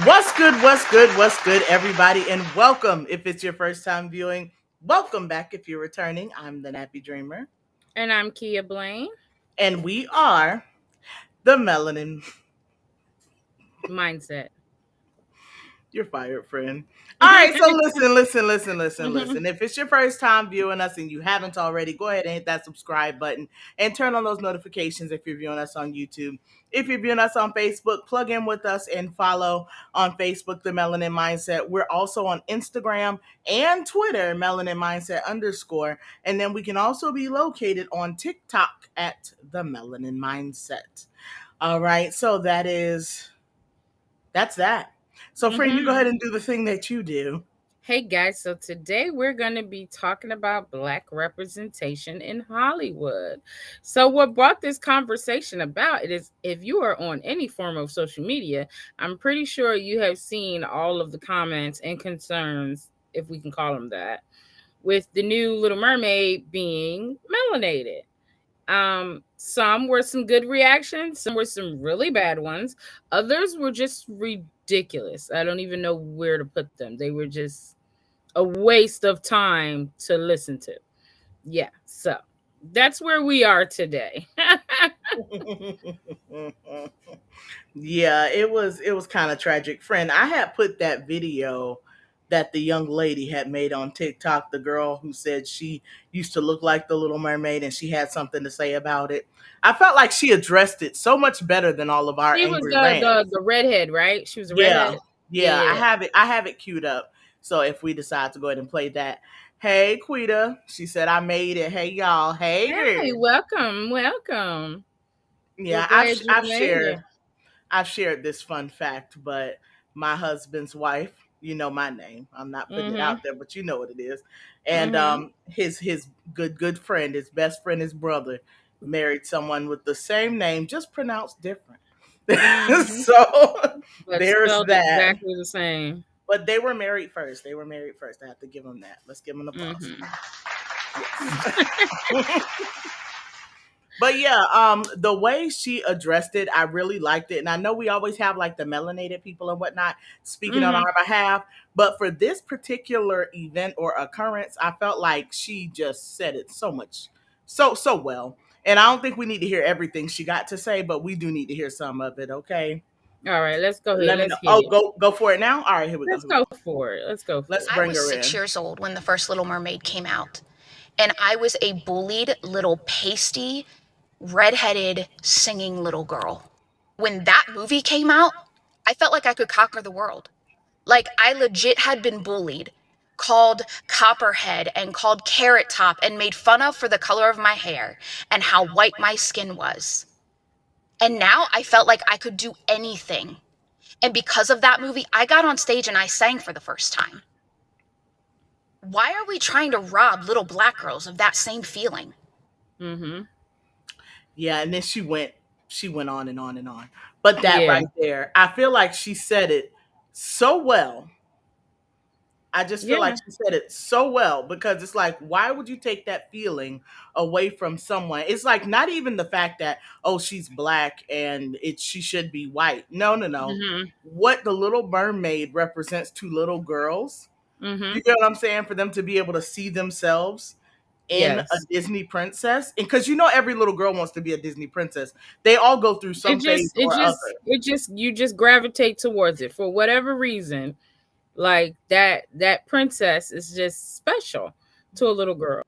What's good? What's good? What's good, everybody? And welcome if it's your first time viewing. Welcome back if you're returning. I'm the Nappy Dreamer, And I'm Kia Blaine. and we are the Melanin. Mindset. You're fired, friend. All right, so listen. If it's your first time viewing us and you haven't already, go ahead and hit that subscribe button and turn on those notifications if you're viewing us on YouTube. If you're viewing us on Facebook, plug in with us and follow on Facebook, The Melanin Mindset. We're also on Instagram and Twitter, Melanin Mindset _. And then we can also be located on TikTok at The Melanin Mindset. All right, so that's that. So, friend, you go ahead Mhm. and do the thing that you do. Hey guys, so today we're going to be talking about Black representation in Hollywood. So, what brought this conversation about it is if you are on any form of social media, I'm pretty sure you have seen all of the comments and concerns, if we can call them that, with the new Little Mermaid being melanated. Some were some good reactions, some were some really bad ones. Others were just ridiculous. I don't even know where to put them. They were just a waste of time to listen to. Yeah, so that's where we are today. Yeah, it was kind of tragic. Friend, I had put that video that the young lady had made on TikTok, the girl who said she used to look like the Little Mermaid and she had something to say about it. I felt like she addressed it so much better than all of our She was angry the rants. redhead, right? She was a Yeah. redhead. Yeah, Yeah, yeah, I have it queued up. So if we decide to go ahead and play that. Hey Quita, she said I made it. Hey y'all. Hey yeah. Hey, girl. welcome, welcome. We're Yeah, glad you I've made it. I've shared this fun fact, but my husband's wife, you know my name. I'm not putting it Mm-hmm. out there, but you know what it is. And Mm-hmm. his good friend, his best friend, his brother, married someone with the same name, just pronounced different. Mm-hmm. So But there's spelled that. exactly the same. But they were married first. They were married first. I have to give them that. Let's give them the applause. Mm-hmm. Yes. But yeah, the way she addressed it, I really liked it. And I know we always have like the melanated people and whatnot speaking on Mm-hmm. our behalf. But for this particular event or occurrence, I felt like she just said it so much, so well. And I don't think we need to hear everything she got to say, but we do need to hear some of it, okay? All right, let's go ahead. Let me Let's know. hit Oh, it. go for it now. All right, here we go. Let's Here we go go. for it. Let's go Let's for it. I bring was her 6 in. years old when the first Little Mermaid came out, and I was a bullied little pasty, redheaded, singing little girl. When that movie came out, I felt like I could conquer the world. Like, I legit had been bullied, called Copperhead, and called Carrot Top, and made fun of for the color of my hair and how white my skin was. And now I felt like I could do anything. And because of that movie, I got on stage and I sang for the first time. Why are we trying to rob little black girls of that same feeling? Mm-hmm. Yeah, and then she went on and on and on. But that Yeah. right there, I feel like she said it so well. I just feel like Yeah. she said it so well because it's like, why would you take that feeling away from someone? It's like not even the fact that, oh, she's black and she should be white. No, no, no. Mm-hmm. What the Little Mermaid represents to little girls, Mm-hmm. you get what I'm saying? For them to be able to see themselves in a Yes. Disney princess. And because you know every little girl wants to be a Disney princess. They all go through It some phase just it or other. just it just you just gravitate towards it for whatever reason. Like that princess is just special to a little girl.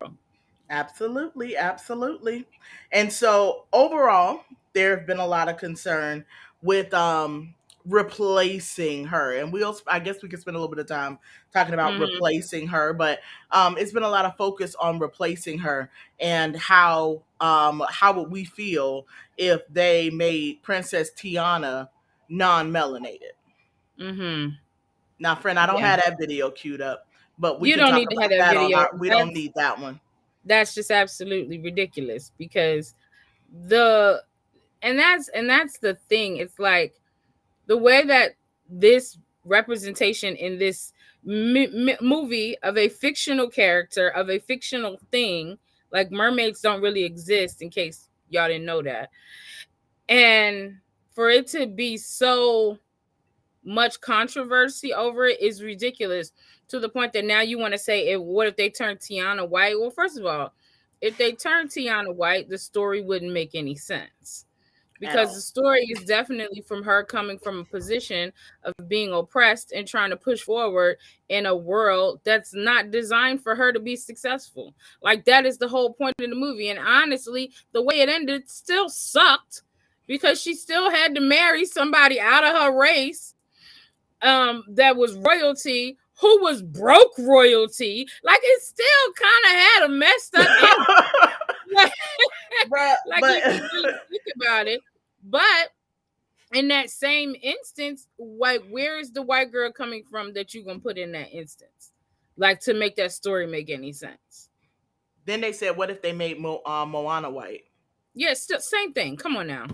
Absolutely, absolutely. And so overall, there have been a lot of concern with replacing her. And we'll I guess we could spend a little bit of time talking about Mm-hmm. replacing her, but it's been a lot of focus on replacing her and how would we feel if they made Princess Tiana non-melanated. Mm-hmm. Now, friend, I don't Yeah. have that video queued up, but we You can don't talk need to have about that that on video. our we don't need that one. That's just absolutely ridiculous because the and that's the thing. It's like the way that this representation in this movie of a fictional character of a fictional thing, like mermaids don't really exist, in case y'all didn't know that, and for it to be so much controversy over it is ridiculous, to the point that now you want to say, what if they turn Tiana white? Well, first of all, if they turn Tiana white, the story wouldn't make any sense, At because all. the story is definitely from her coming from a position of being oppressed and trying to push forward in a world that's not designed for her to be successful. Like, that is the whole point of the movie. And honestly, the way it ended still sucked, because she still had to marry somebody out of her race, that was royalty, who was broke royalty. Like, it still kind of had a messed up ending. Bruh, Like, but if you really think about it. But in that same instance, where is the white girl coming from that you're gonna put in that instance, like, to make that story make any sense? then they said, what if they made Moana white? Yeah, still same thing. Come on now.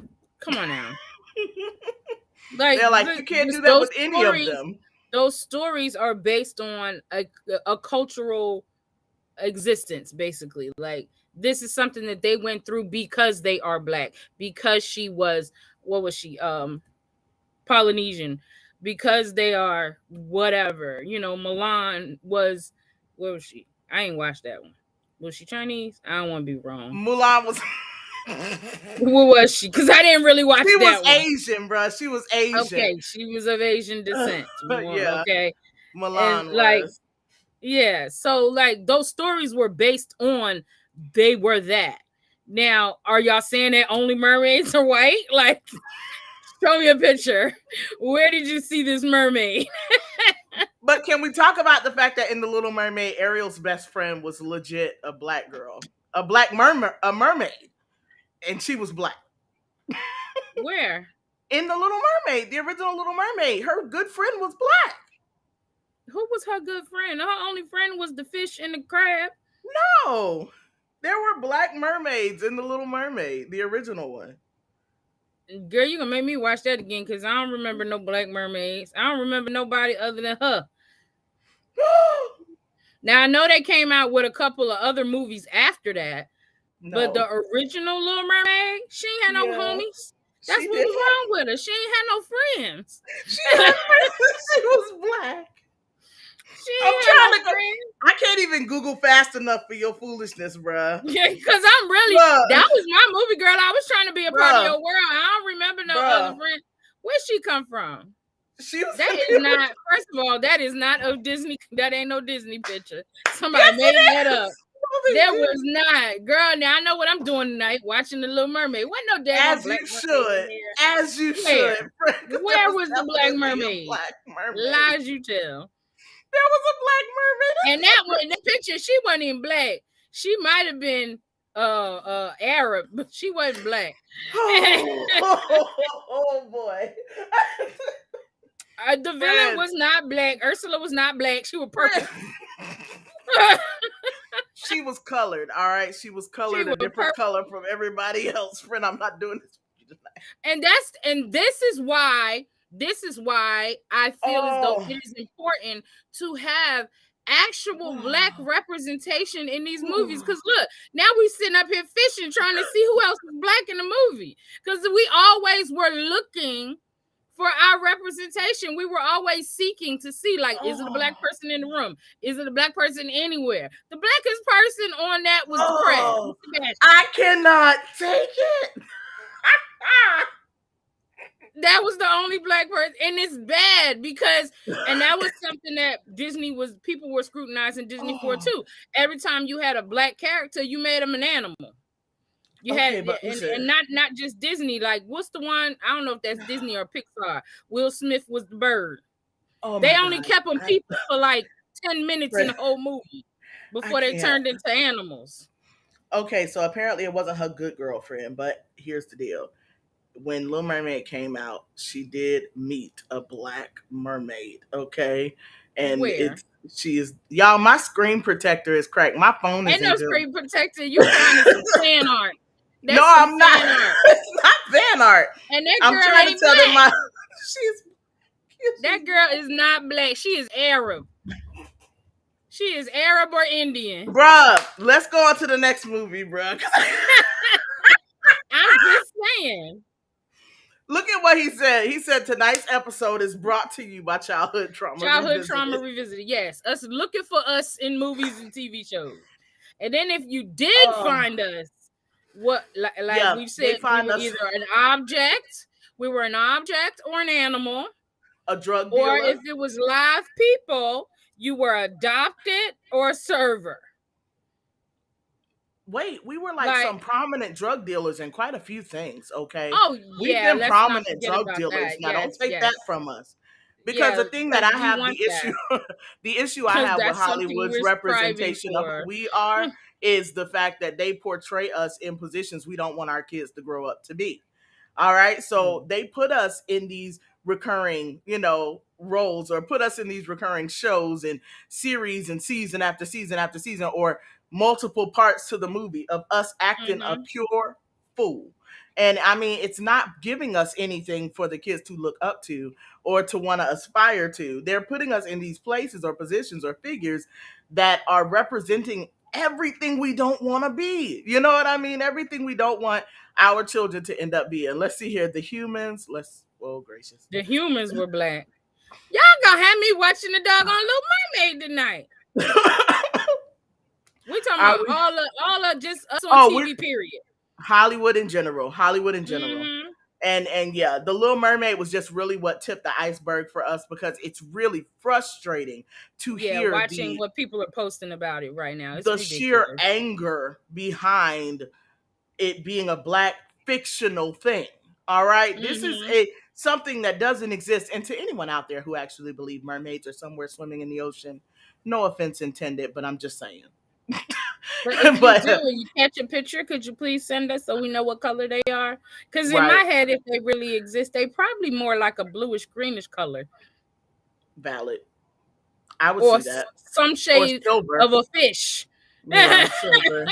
Like, They're like, you can't do that those with any of stories, them. those stories are based on a cultural existence, basically. Like, this is something that they went through because they are black, because she was, what was she, Polynesian, because they are whatever. Milan was, what was she? I ain't watched that one. Was she Chinese? I don't want to be wrong. Mulan was. What was she? Because I didn't really watch She was that one. Asian, bro. She was Asian. Okay, she was of Asian descent. Yeah. Okay, Milan and like, was. yeah, so like, those stories were based on, they were that. Now, are y'all saying that only mermaids are white? Like, show me a picture. Where did you see this mermaid? But can we talk about the fact that in the Little Mermaid, Ariel's best friend was legit a black girl, a black mermaid, and she was black. Where? In the Little Mermaid, the original Little Mermaid, her good friend was black. Who was her good friend? Her only friend was the fish and the crab. No, there were black mermaids in the Little Mermaid, the original one. Girl, you gonna make me watch that again, because I don't remember no black mermaids. I don't remember nobody other than her. Now, I know they came out with a couple of other movies after that, but the original Little Mermaid, she ain't had no homies. That's what was wrong with her. She ain't had no friends. She had friends. She was black. I'm trying to. I can't even Google fast enough for your foolishness, bruh. Yeah, because I'm really. That was my movie, girl. I was trying to be a part of your world. I don't remember no other friend. Where'd she come from? That is not. First of all, that is not a Disney. That ain't no Disney picture. Somebody made that up. That was not, girl. Now I know what I'm doing tonight. Watching the Little Mermaid. Wasn't no damn As black you mermaid should. in there. As you should. Where was the black mermaid? Lies you tell. There was a black mermaid. And that was in the picture. She wasn't even black. She might have been Arab, but she wasn't black. Oh boy. The villain was not black. Ursula was not black. She was purple. She was colored, all right? She was colored a different color from everybody else. Friend, I'm not doing this with you tonight. And this is why I feel as though it is important to have actual black representation in these movies. Because look, now we sitting up here fishing, trying to see who else is black in the movie. Because we always were looking for our representation. We were always seeking to see, like, is it a black person in the room? Is it a black person anywhere? The blackest person on that was the crab. I cannot take it. That was the only black person, and it's bad because, and that was something that people were scrutinizing Disney for too. Every time you had a black character, you made him an animal. You had, and not just Disney. Like, what's the one? I don't know if that's Disney or Pixar. Will Smith was the bird. They only kept them people for like 10 minutes in the whole movie before they turned into animals. Okay, so apparently it wasn't her good girlfriend, but here's the deal. When Little Mermaid came out, she did meet a black mermaid, okay? And she is, y'all, my screen protector is cracked. My phone is ain't no screen protector. You finding some fan art. That's no, I'm not. It's not fan art. And that girl I'm trying to tell them that girl is not black. She is Arab. She is Arab or Indian. Bruh, let's go on to the next movie, bruh. I'm just saying. Look at what he said. He said tonight's episode is brought to you by Childhood Trauma Childhood trauma Revisited. revisited. Yes, us looking for us in movies and TV shows. And then if you did Oh, find us, what like yeah, we they said, we find were us either an object, we were an object or an animal, a drug or dealer, if it was live people, you were adopted or a server. wait, we were like Like, some prominent drug dealers in quite a few things, okay? oh We've yeah, been let's not prominent forget drug about dealers. that. Now don't Yes, take that yes. from us. Because Yeah, the thing that because I we have want the that. issue the issue I Because have with that's something Hollywood's we're striving representation of who for. we are is the fact that they portray us in positions we don't want our kids to grow up to be. All right. So they put us in these recurring, roles, or put us in these recurring shows and series and season after season after season, or multiple parts to the movie of us acting a Mm-hmm. pure fool. And I mean, it's not giving us anything for the kids to look up to or to want to aspire to. They're putting us in these places or positions or figures that are representing everything we don't want to be. You know what I mean? Everything we don't want our children to end up being. Let's see here. The humans. Oh, gracious. The humans were black. Y'all gonna have me watching the doggone Little Mermaid tonight. We talking Are about we? all of just us on Oh, TV, period. Hollywood in general. Hollywood in general. Mm-hmm. And yeah, the Little Mermaid was just really what tipped the iceberg for us, because it's really frustrating to Yeah, hear watching what people are posting about it right now. It's the sheer ridiculous. anger behind it being a black fictional thing. All right, this is Mm-hmm. a something that doesn't exist. And to anyone out there who actually believe mermaids are somewhere swimming in the ocean, no offense intended, but I'm just saying. But if you But do and you catch a picture, could you please send us so we know what color they are? Because in right, my head, if they really exist, they probably more like a bluish greenish color, valid. I would or see that. some Or shade silver. of a fish. Yeah, silver.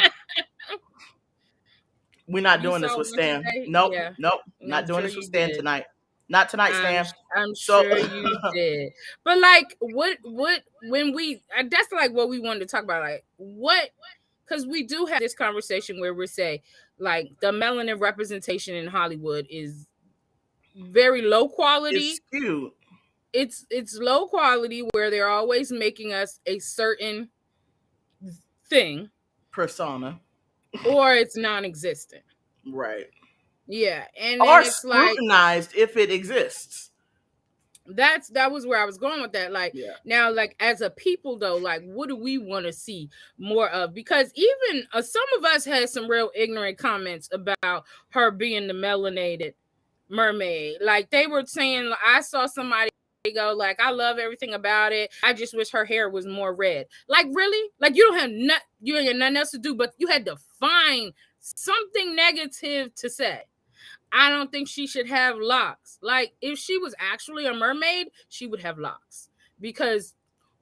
We're not You doing this saw with one Stan. today? Nope, Yeah, nope. Not I'm doing sure this with you Stan did. tonight. Not tonight, I'm Stan. I'm So sure you did. But like, what when we that's like what we wanted to talk about. Like, what? Because we do have this conversation where we say like the melanin representation in Hollywood is very low it's quality. skewed. It's low quality where they're always making us a certain thing, Persona. or it's non-existent. Right. Yeah, and then Or it's like scrutinized if it exists. that was where I was going with that. Like Yeah. now, like as a people though, like what do we want to see more of? Because even some of us had some real ignorant comments about her being the melanated mermaid. Like they were saying, I saw somebody go like, I love everything about it. I just wish her hair was more red. Like really? Like you don't have you ain't got nothing else to do, but you had to find something negative to say. I don't think she should have locks. Like if she was actually a mermaid, she would have locks. Because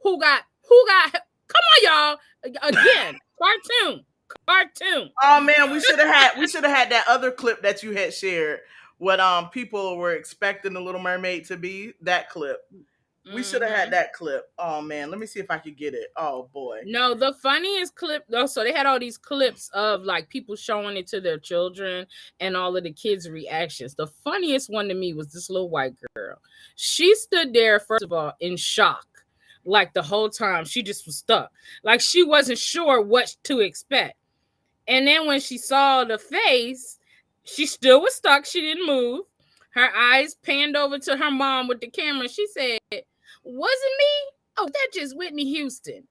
who got come on y'all again. Cartoon. Oh man, we should have had that other clip that you had shared. What people were expecting the Little Mermaid to be. That clip. We should have had Mm-hmm. that clip. Oh man, let me see if I could get it. Oh boy. No, the funniest clip though, so they had all these clips of like people showing it to their children and all of the kids' reactions. The funniest one to me was this little white girl. She stood there, first of all, in shock. Like the whole time, she just was stuck. Like she wasn't sure what to expect. And then when she saw the face, she still was stuck. She didn't move. Her eyes panned over to her mom with the camera. She said, "Wasn't me? Oh, that's just Whitney Houston."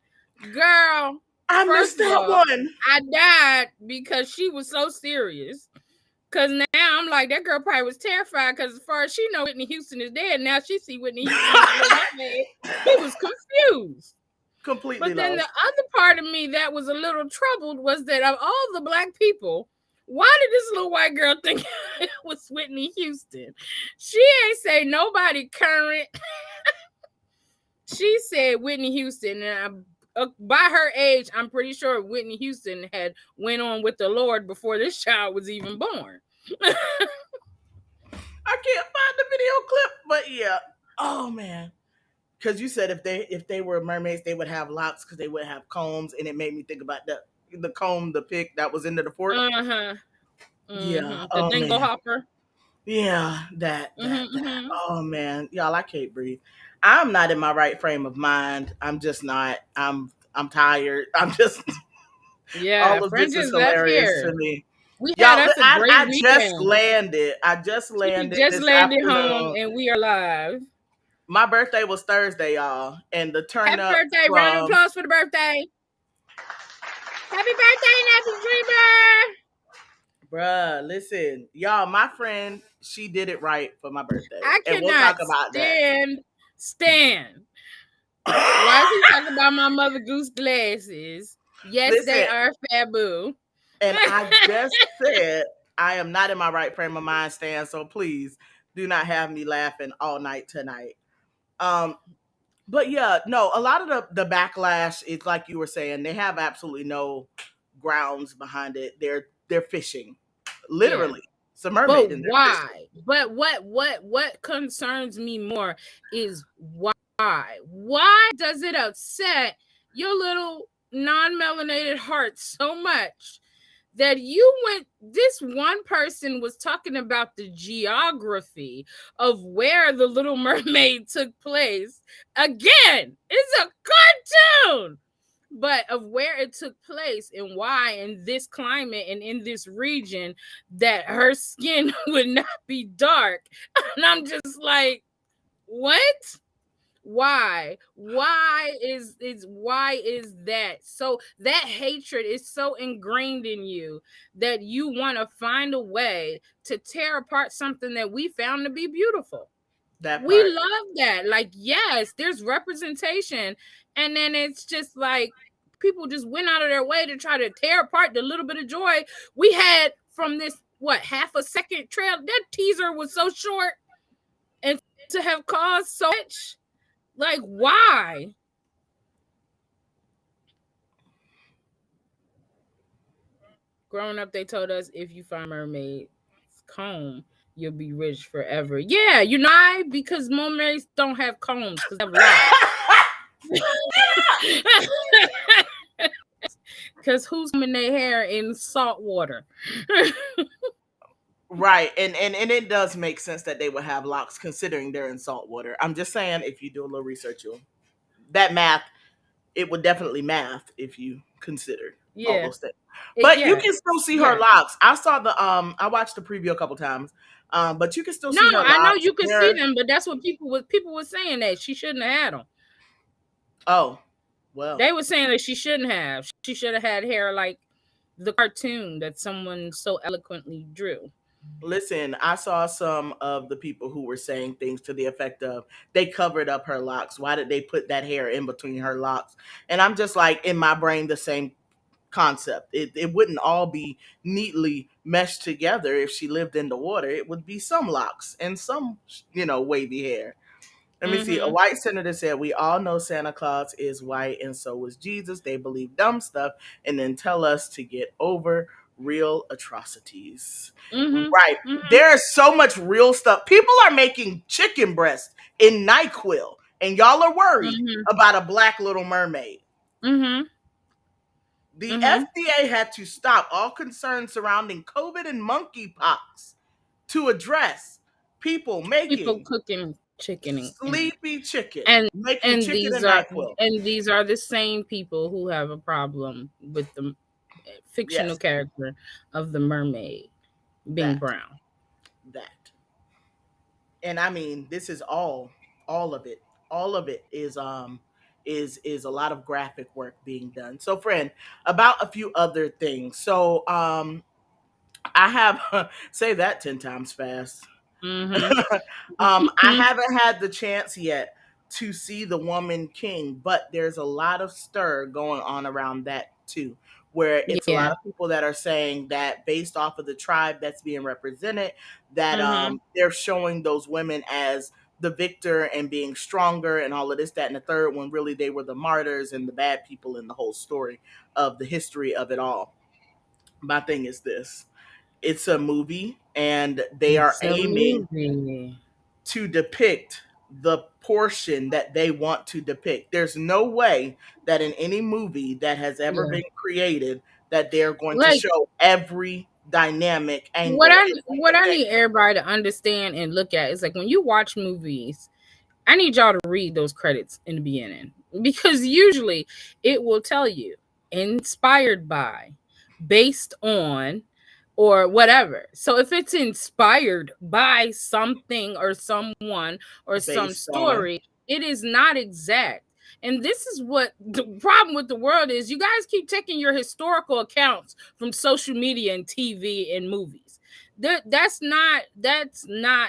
Girl, I missed first of that all, one. I died because she was so serious. Because now I'm like, that girl probably was terrified because as far as she know, Whitney Houston is dead. Now she see Whitney Houston as Little Mermaid. She was confused. Completely But then the lost. other part of me that was a little troubled was that of all the black people, why did this little white girl think it was Whitney Houston? She ain't say nobody current. She said Whitney Houston, and by her age, I'm pretty sure Whitney Houston had went on with the Lord before this child was even born. I can't find the video clip, but yeah. Oh man. Because you said if they were mermaids, they would have locks because they would have combs, and it made me think about the comb, the pick that was into the fork. Uh-huh. Yeah. Mm-hmm. The Oh dingle man. hopper. Yeah, Mhm, that. mhm. Oh man, y'all, I can't breathe. I'm not in my right frame of mind. I'm just not. I'm tired. I'm just Yeah, all of friend this is just left hilarious here. to me. We had Y'all, us a great I just weekend. landed. I just She landed just this landed home afternoon. and we are live. My birthday was Thursday, y'all, and the turn Happy up birthday. Round of from applause for the birthday. Happy birthday, Nathan Dreamer. bruh, listen, y'all, my friend, she did it right for my birthday. I And we'll talk cannot about that. stand. Why is he talking about my Mother Goose glasses? Yes, they Listen, are Fabu. and I just said I am not in my right frame of mind, Stan. So please do not have me laughing all night tonight. Um, but yeah, no, a lot of the backlash is like you were saying, they have absolutely no grounds behind it. They're fishing. Yeah. Literally. It's a But mermaid and they're fishing. why? But what concerns me more is why? Why does it upset your little non-melanated heart so much that you went, this one person was talking about the geography of where the Little Mermaid took place. Again, it's a cartoon, but of where it took place and why in this climate and in this region that her skin would not be dark. And I'm just like, what? Why is that? So that hatred is so ingrained in you that you want to find a way to tear apart something that we found to be beautiful. That We part. love that. Like, yes, there's representation. And then it's just like people just went out of their way to try to tear apart the little bit of joy we had from this, what, half a second trail. That teaser was so short, and to have caused so much. Like, why? Growing up, they told us if you find mermaid's comb, you'll be rich forever. Yeah, you know why? Because mermaids don't have combs, because they have locks. Because who's combing their hair in salt water? Right. And it does make sense that they would have locks considering they're in salt water. I'm just saying if you do a little research, you'll that math, it would definitely math if you considered all Yeah. those things. But you Yeah. can still see her Yeah. locks. I saw I watched the preview a couple times. But you can still No, see her I know locks. you could see They're them, but that's what people were saying, that she shouldn't have had them. oh, well. They were saying that she shouldn't have. She should have had hair like the cartoon that someone so eloquently drew. Listen, I saw some of the people who were saying things to the effect of they covered up her locks. Why did they put that hair in between her locks? And I'm just like, in my brain, the same concept. It wouldn't all be neatly meshed together if she lived in the water. It would be some locks and some, wavy hair. Let me see. A Mm-hmm. white senator said, "We all know Santa Claus is white, and so was Jesus. They believe dumb stuff and then tell us to get over real atrocities." Mm-hmm. Right. Mm-hmm. There's so much real stuff. People are making chicken breast in NyQuil, and y'all are worried Mm-hmm. about a black little mermaid. Mm-hmm. The Mm-hmm. FDA had to stop all concerns surrounding COVID and monkeypox to address people People making cooking chicken sleepy chicken, and making and chicken these and are NyQuil. and these are the same people who have a problem with the fictional Yes, character of the mermaid being that, brown. that. And I mean, this is all of it. All of it is a lot of graphic work being done. So friend, about a few other things. So I have say that 10 times fast. Mm-hmm. I haven't had the chance yet to see the Woman King, but there's a lot of stir going on around that too, where it's a lot Yeah. of people that are saying that based off of the tribe that's being represented, that Mm-hmm. they're showing those women as the victor and being stronger and all of this, that, and the third, when really they were the martyrs and the bad people in the whole story of the history of it all. My thing is this, it's a movie and they are It's a aiming movie. to depict the portion that they want to depict. There's no way that in any movie that has ever Yeah. been created that they're going to Like, show every dynamic what angle. I It's like, what I okay, need everybody to understand and look at is like when you watch movies, I need y'all to read those credits in the beginning because usually it will tell you inspired by, based on, or whatever. So if it's inspired by something or someone or some based on story, it is not exact. And this is what the problem with the world is. You guys keep taking your historical accounts from social media and TV and movies. That's not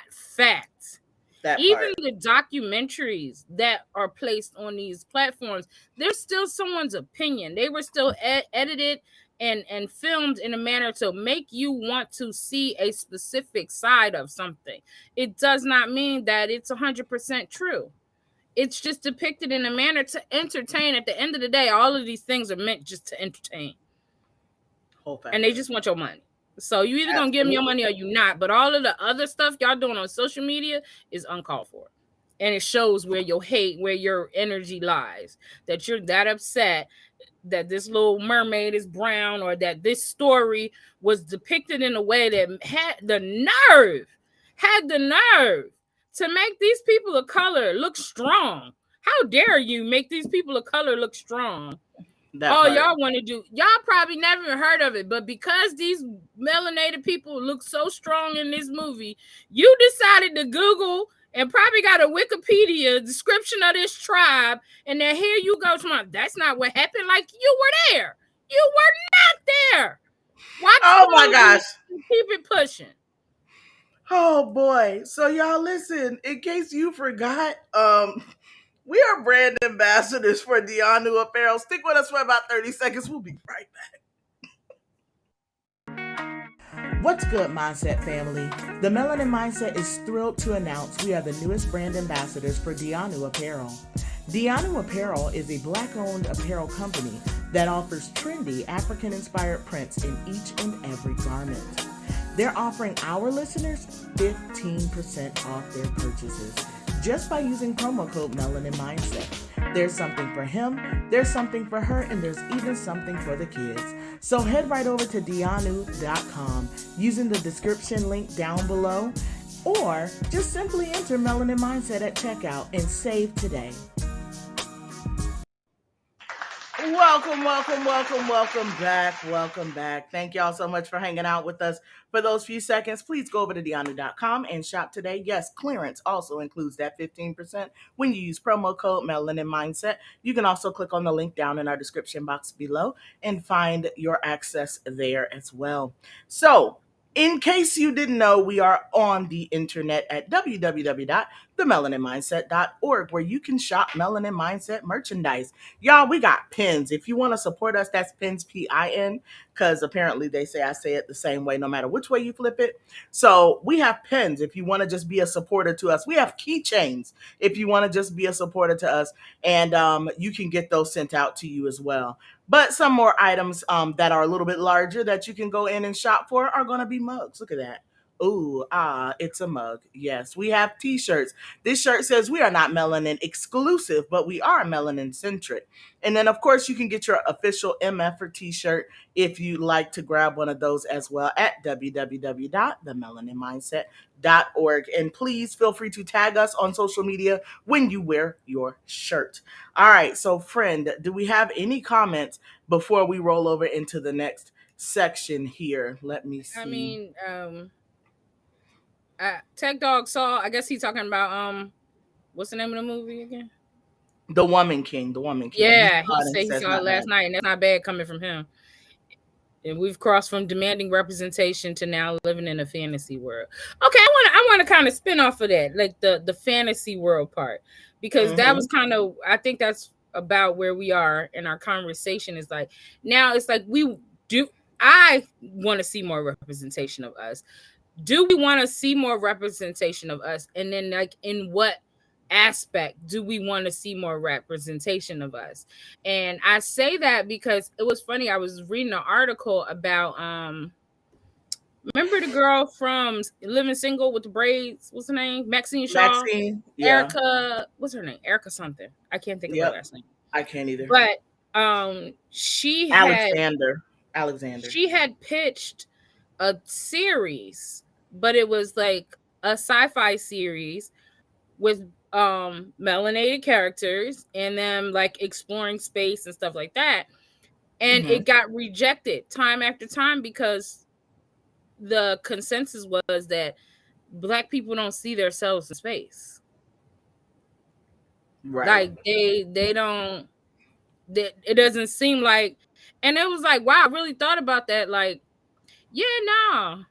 facts. that Even part. the documentaries that are placed on these platforms, there's still someone's opinion. They were still edited and filmed in a manner to make you want to see a specific side of something. It does not mean that it's 100% true. It's just depicted in a manner to entertain. At the end of the day, all of these things are meant just to entertain, Whole and they factor. just want your money. So you either gonna give them your Absolutely. money or you not. But all of the other stuff y'all doing on social media is uncalled for, and it shows where your hate, where your energy lies. That you're that upset that this little mermaid is brown, or that this story was depicted in a way that had the nerve to make these people of color look strong. How dare you make these people of color look strong? That Oh, part. y'all want to do, y'all probably never even heard of it, but because these melanated people look so strong in this movie, you decided to Google and probably got a Wikipedia description of this tribe, and then here you go to my, that's not what happened. Like, you were there. You were not there. Watch Oh the my gosh. movie and keep it pushing. Oh boy. So y'all listen, in case you forgot, we are brand ambassadors for Dianu Apparel. Stick with us for about 30 seconds. We'll be right back. What's good, Mindset family? The Melanin Mindset is thrilled to announce we are the newest brand ambassadors for Dianu Apparel. Dianu Apparel is a black-owned apparel company that offers trendy African-inspired prints in each and every garment. They're offering our listeners 15% off their purchases just by using promo code Melanin Mindset. There's something for him, there's something for her, and there's even something for the kids. So head right over to dianu.com using the description link down below, or just simply enter Melanin Mindset at checkout and save today. Welcome back. Welcome back. Thank y'all so much for hanging out with us for those few seconds. Please go over to dianu.com and shop today. Yes, clearance also includes that 15% when you use promo code Melanin Mindset. You can also click on the link down in our description box below and find your access there as well. So, in case you didn't know, we are on the internet at www.themelanatedmindset.org, where you can shop Melanin Mindset merchandise. Y'all, we got pins. If you want to support us, that's pins, PIN, because apparently they say I say it the same way no matter which way you flip it. So we have pins if you want to just be a supporter to us. We have keychains if you want to just be a supporter to us, and you can get those sent out to you as well. But some more items that are a little bit larger that you can go in and shop for are going to be mugs. Look at that. Ooh, it's a mug. Yes, we have t-shirts. This shirt says we are not melanin exclusive, but we are melanin centric. And then, of course, you can get your official MF or t-shirt if you'd like to grab one of those as well at www.themelanatedmindset.org. And please feel free to tag us on social media when you wear your shirt. All right, so friend, do we have any comments before we roll over into the next section here? Let me I see. mean, Tech Dog saw, I guess he's talking about, what's the name of the movie again? The Woman King, the Woman King. He Yeah, saw he it and said he says saw it not last bad. night, and that's not bad coming from him. And we've crossed from demanding representation to now living in a fantasy world. Okay, I want to kind of spin off of that, like the fantasy world part, because that was Mm-hmm. kind of, I think that's about where we are in our conversation. Is like now it's like we do. I want to see more representation of us. Do we want to see more representation of us? And then, like, in what aspect do we want to see more representation of us? And I say that because it was funny. I was reading an article about remember the girl from Living Single with the braids? What's her name? Maxine Shaw. Maxine, yeah. Erica, what's her name? Erica something. I can't think of her Yep. last name. I can't either. But she had Alexander. Alexander. she had pitched a series, but it was like a sci-fi series with melanated characters and them like exploring space and stuff like that. And Mm-hmm. it got rejected time after time because the consensus was that black people don't see themselves in space. Right. Like they don't, that it doesn't seem like, and it was like, wow, I really thought about that. Like, yeah, no.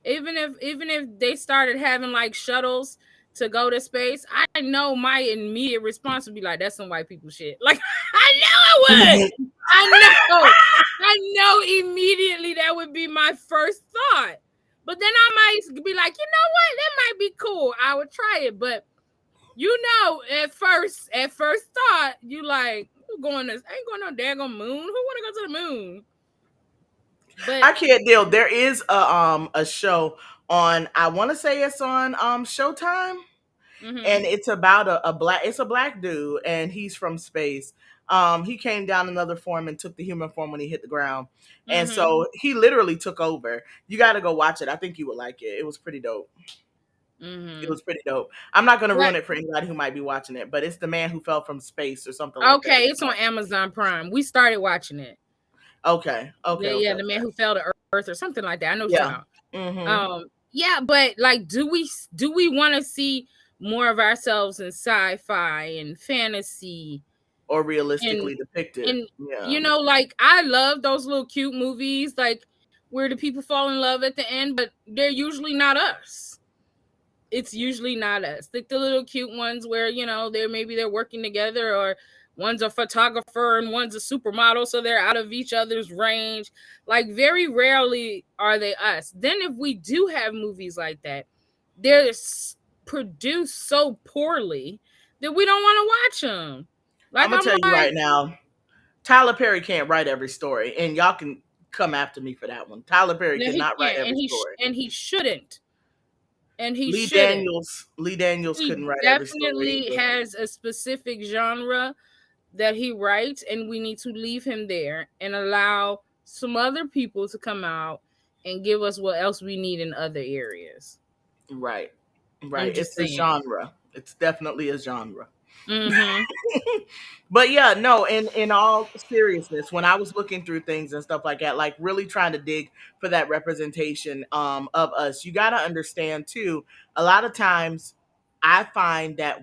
Even if they started having like shuttles to go to space, I know my immediate response would be like, that's some white people shit. Like, I know I would. I know. I know immediately that would be my first thought. But then I might be like, you know what? That might be cool. I would try it. But at first thought, you like, who going to, ain't going no daggone moon. Who want to go to the moon? But I can't deal. There is a show on, I want to say it's on Showtime, mm-hmm, and it's about a black dude, and he's from space. He came down another form and took the human form when he hit the ground, and mm-hmm, so he literally took over. You got to go watch it. I think you would like it. It was pretty dope. It mm-hmm. was pretty dope. I'm not going to But ruin it for anybody who might be watching it, but it's the man who fell from space or something like that. okay, it's on Amazon Prime. We started watching it. Okay, okay, Yeah, okay, yeah, the man okay. who fell to earth or something like that. I know what you're Yeah. talking Mm-hmm. about. Yeah, but like, do we want to see more of ourselves in sci-fi and fantasy Or and realistically depicted. and Yeah. like I love those little cute movies like where the people fall in love at the end, but they're usually not us. It's usually not us. Like the little cute ones where, they're working together, or one's a photographer and one's a supermodel, so they're out of each other's range. Like very rarely are they us. Then if we do have movies like that, they're produced so poorly that we don't want to watch them. I'm Like gonna I'm tell you like, right now, Tyler Perry can't write every story, and y'all can come after me for that one. Tyler Perry no, he cannot write can't, every story. and he shouldn't, and he Lee shouldn't. Daniels, Lee Daniels He couldn't write every story definitely either. has a specific genre that he writes, and we need to leave him there and allow some other people to come out and give us what else we need in other areas. Right, I'm right. just It's a saying. genre. It's definitely a genre. Mm-hmm. But yeah, no, in all seriousness, when I was looking through things and stuff like that, like really trying to dig for that representation of us, you got to understand too, a lot of times I find that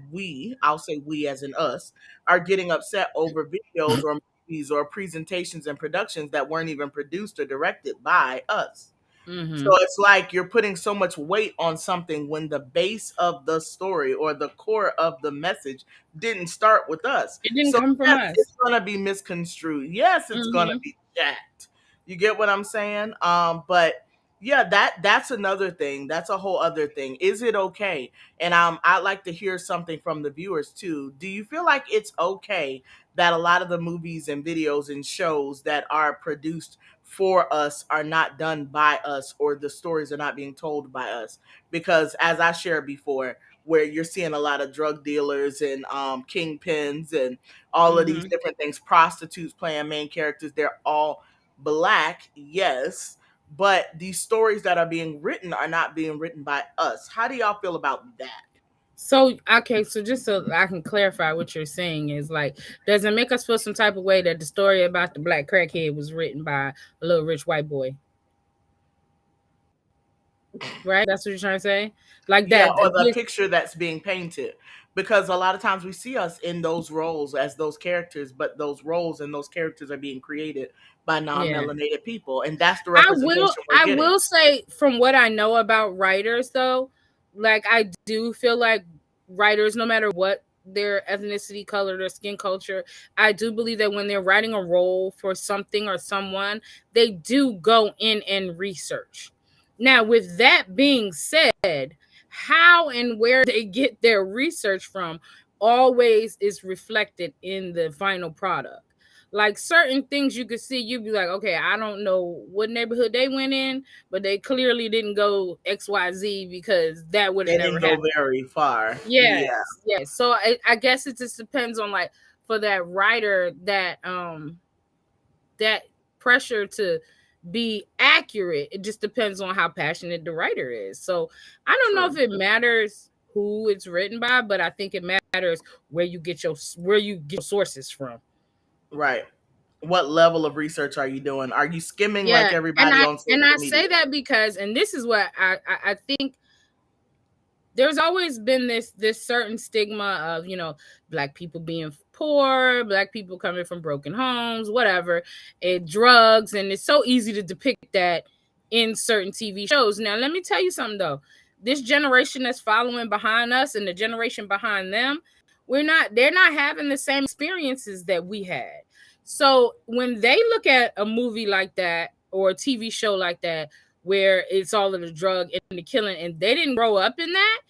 I'll say we as in us, are getting upset over videos or movies or presentations and productions that weren't even produced or directed by us. So Mm-hmm. it's like you're putting so much weight on something when the base of the story or the core of the message didn't start with us. It didn't So come from yes, us. it's gonna be misconstrued. Yes, it's gonna Mm-hmm. be jacked. You get what I'm saying? But yeah, that's another thing. That's a whole other thing. Is it okay? And I'd like to hear something from the viewers too. Do you feel like it's okay that a lot of the movies and videos and shows that are produced for us are not done by us, or the stories are not being told by us? Because as I shared before, where you're seeing a lot of drug dealers and kingpins and all of these Mm-hmm. different things, prostitutes playing main characters, they're all black, yes, but these stories that are being written are not being written by us. How do y'all feel about that? So okay, so just so I can clarify what you're saying is like, does it make us feel some type of way that the story about the black crackhead was written by a little rich white boy? Right? That's what you're trying to say? Like Yeah, that or the this, picture that's being painted. Because a lot of times we see us in those roles as those characters, but those roles and those characters are being created by yeah. non-melanated people, and that's the I will representation we're I getting. will say from what I know about writers though, like I do feel like writers, no matter what their ethnicity, color, their skin culture, I do believe that when they're writing a role for something or someone, they do go in and research. Now, with that being said, how and where they get their research from always is reflected in the final product. Like certain things you could see, you'd be like, okay, I don't know what neighborhood they went in, but they clearly didn't go XYZ because that would have They never didn't go happened. very far. Yeah. Yes, yes. So I guess it just depends on like for that writer that pressure to be accurate. It just depends on how passionate the writer is. So I don't know True. if it matters who it's written by, but I think it matters where you get your sources from. Right. What level of research are you doing? Are you skimming like Yeah, everybody on and social I media? say that because, and this is what I think, there's always been this certain stigma of, black people being poor, black people coming from broken homes, whatever, and drugs, and it's so easy to depict that in certain TV shows. Now let me tell you something though. This generation that's following behind us and the generation behind them, they're not having the same experiences that we had. So when they look at a movie like that or a TV show like that, where it's all of the drug and the killing, and they didn't grow up in that,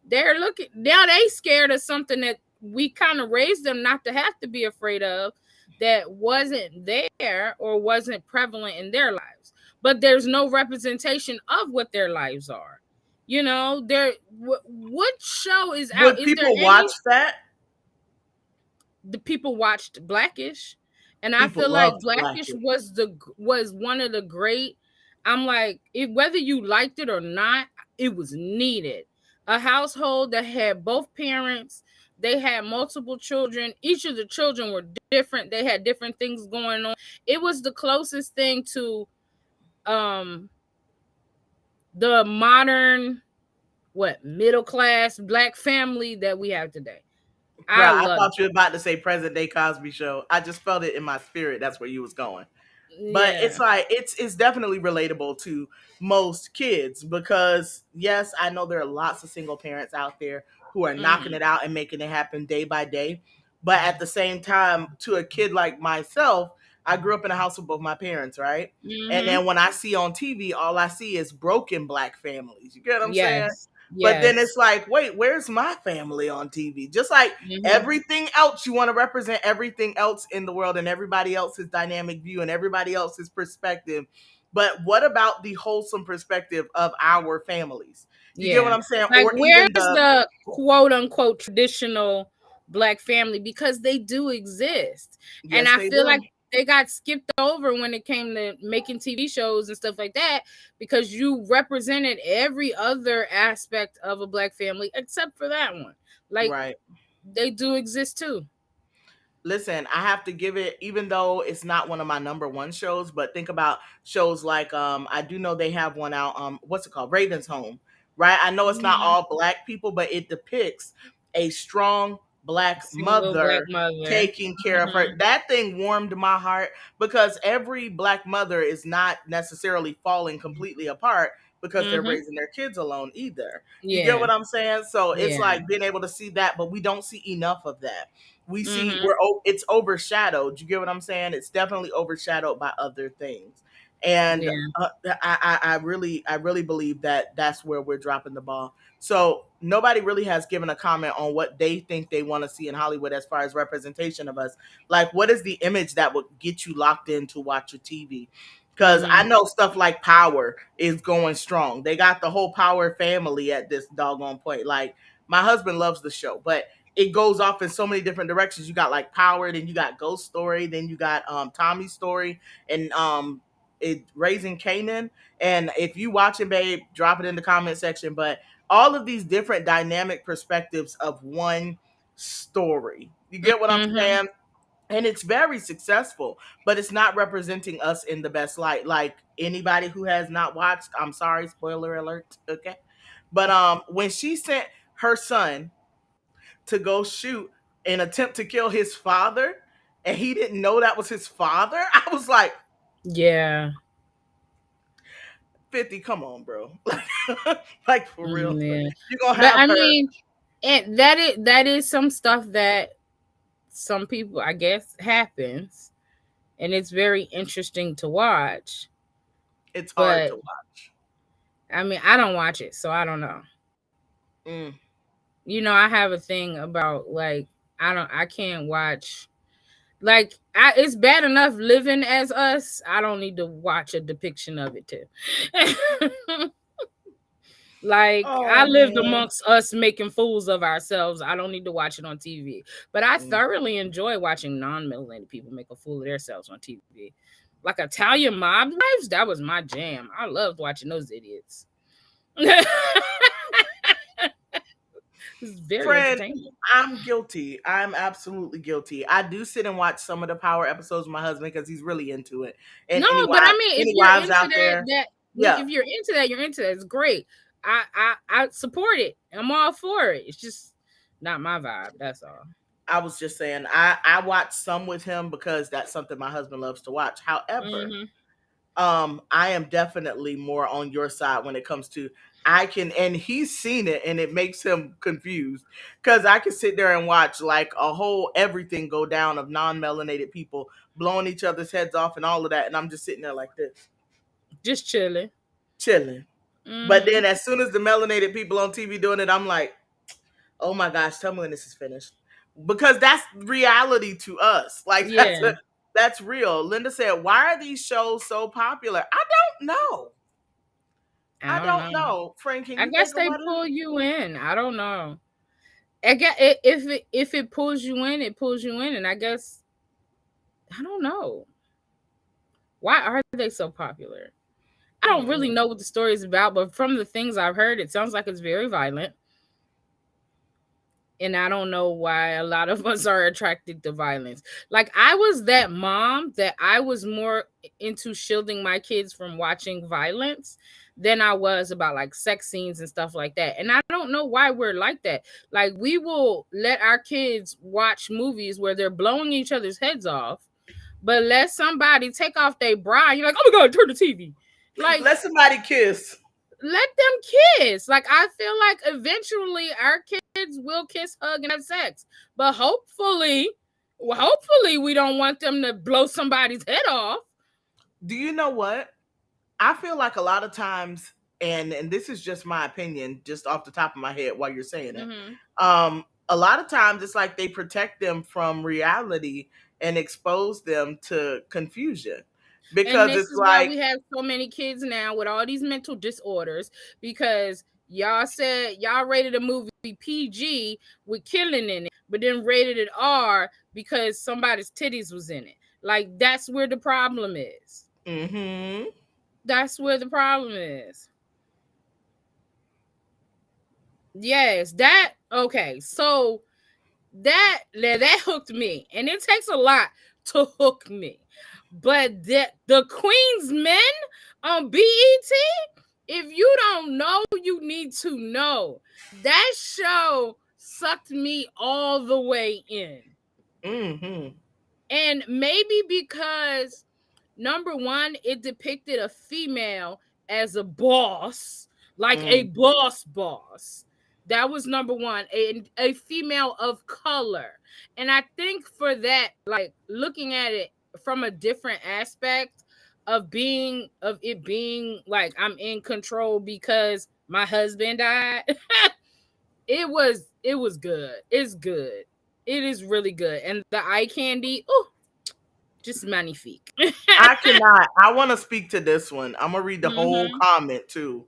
they're looking now, they scared of something that we kind of raised them not to have to be afraid of, that wasn't there or wasn't prevalent in their lives. But there's no representation of what their lives are. What show is out? Would Is there people watch any? that? The people watched Blackish, and I People feel like loved Blackish Blackish. was one of the great. I'm like, whether you liked it or not, it was needed. A household that had both parents, they had multiple children. Each of the children were different. They had different things going on. It was the closest thing to um the modern, what, middle class black family that we have today. Bro, I I loved thought you were about to say present day Cosby Show. I just felt it in my spirit. That's where you was going. it. But Yeah. it's like it's definitely relatable to most kids because yes, I know there are lots of single parents out there who are knocking Mhm. it out and making it happen day by day. But at the same time, to a kid like myself, I grew up in a house with both my parents, right? And Mhm. then when I see on TV, all I see is broken black families. You get what I'm saying? Yes. But then Yes. it's like, wait, where's my family on TV? Just like Mhm. everything else, you want to represent everything else in the world and everybody else's dynamic view and everybody else's perspective. But what about the wholesome perspective of our families? You get what Yeah. I'm saying? Like, Or where's even the the quote unquote traditional black family? Because they do exist. And yes, I they feel like do. they got skipped over when it came to making TV shows and stuff like that, because you represented every other aspect of a black family except for that one. Like, Right. they do exist too. Listen, I have to give it, even though it's not one of my number one shows, but think about shows like I do know they have one out, what's it called? Raven's Home. Right? I know it's not Mhm. all black people, but it depicts a strong black Single black mother mother. taking care of her. Mhm. That thing warmed my heart because every black mother is not necessarily falling completely apart because they're Mhm. raising their kids alone either. You get Yeah. what I'm saying? So it's Yeah. like being able to see that, but we don't see enough of that. We see Mhm. it's overshadowed. You get what I'm saying? It's definitely overshadowed by other things. And Yeah. I really believe that that's where we're dropping the ball. So nobody really has given a comment on what they think they want to see in Hollywood as far as representation of us. Like, what is the image that would get you locked in to watch a TV? Because I Mhm. know stuff like Power is going strong. They got the whole Power family at this doggone point. Like, my husband loves the show, but it goes off in so many different directions. You got like Power, then you got Ghost Story, then you got Tommy's Story, and it Raising Canaan. And if you watching, babe, drop it in the comment section. But all of these different dynamic perspectives of one story. You get what I'm Mhm. saying? And it's very successful, but it's not representing us in the best light. Like anybody who has not watched, I'm sorry, spoiler alert, okay? But when she sent her son to go shoot and attempt to kill his father and he didn't know that was his father, I was like, Yeah. 50, come on, bro. Like for real. Yeah. You're gonna But have I her. mean, and that is some stuff that some people, I guess, happens, and it's very interesting to watch. It's hard But to watch. I mean, I don't watch it, so I don't know. Mm. I have a thing about, like, I can't watch, like, it's bad enough living as us. I don't need to watch a depiction of it too. Like, I Oh lived man. amongst us making fools of ourselves. I don't need to watch it on TV. But I Mm. thoroughly enjoy watching non-melanated people make a fool of themselves on TV. Like Italian Mob Wives, that was my jam. I loved watching those idiots. It's very Friend, entertaining. I'm guilty. I'm absolutely guilty. I do sit and watch some of the Power episodes with my husband because he's really into it. And No, but I mean, if any you're wives into out there, yeah, if you're into that, you're into that. It's great. I support it. I'm all for it. It's just not my vibe. That's all. I was just saying I watch some with him because that's something my husband loves to watch. However, Hmm. I am definitely more on your side when it comes to I can, and he's seen it and it makes him confused because I can sit there and watch like a whole everything go down of non-melanated people blowing each other's heads off and all of that, and I'm just sitting there like this, Just chilling. chilling. But Hmm. then as soon as the melanated people on TV doing it, I'm like, oh my gosh, tell me when this is finished. Because that's reality to us. Like Yeah. that's real. Linda said, why are these shows so popular? I don't know. I I don't don't know. know. Frank, can I you guess think of they what it pull is? you in. I don't know. I guess if it pulls you in, it pulls you in, and I guess I don't know why are they so popular. I don't really Mm-mm. know what the story is about, but from the things I've heard, it sounds like it's very violent. And I don't know why a lot of us are attracted to violence. Like I was that mom that I was more into shielding my kids from watching violence than I was about like sex scenes and stuff like that. And I don't know why we're like that. Like we will let our kids watch movies where they're blowing each other's heads off, but let somebody take off their bra, you're like, oh my god, turn the TV. Like Let somebody kiss. let them kiss. Like I feel like eventually our kids will kiss, hug, and have sex. But hopefully we don't want them to blow somebody's head off. Do you know what? I feel like a lot of times, and this is just my opinion, just off the top of my head while you're saying it. Hmm. A lot of times it's like they protect them from reality and expose them to confusion. And Because this it's is why we like, have so many kids now with all these mental disorders because y'all said y'all rated a movie PG with killing in it, but then rated it R because somebody's titties was in it. Like that's where the problem is. mm-hmm. That's where the problem is. Yes, that okay. So that hooked me, and it takes a lot to hook me. But the Queen's Men on BET, if you don't know, you need to know. That show sucked me all the way in. Mm-hmm. And maybe because number one, it depicted a female as a boss, like a Mm. boss. That was number one, a female of color. And I think for that, like looking at it from a different aspect of it being like I'm in control because my husband died, it was good. It's good. It is really good. And the eye candy, oh, just magnifique. I cannot. I want to speak to this one. I'm gonna read the whole Hmm. comment too.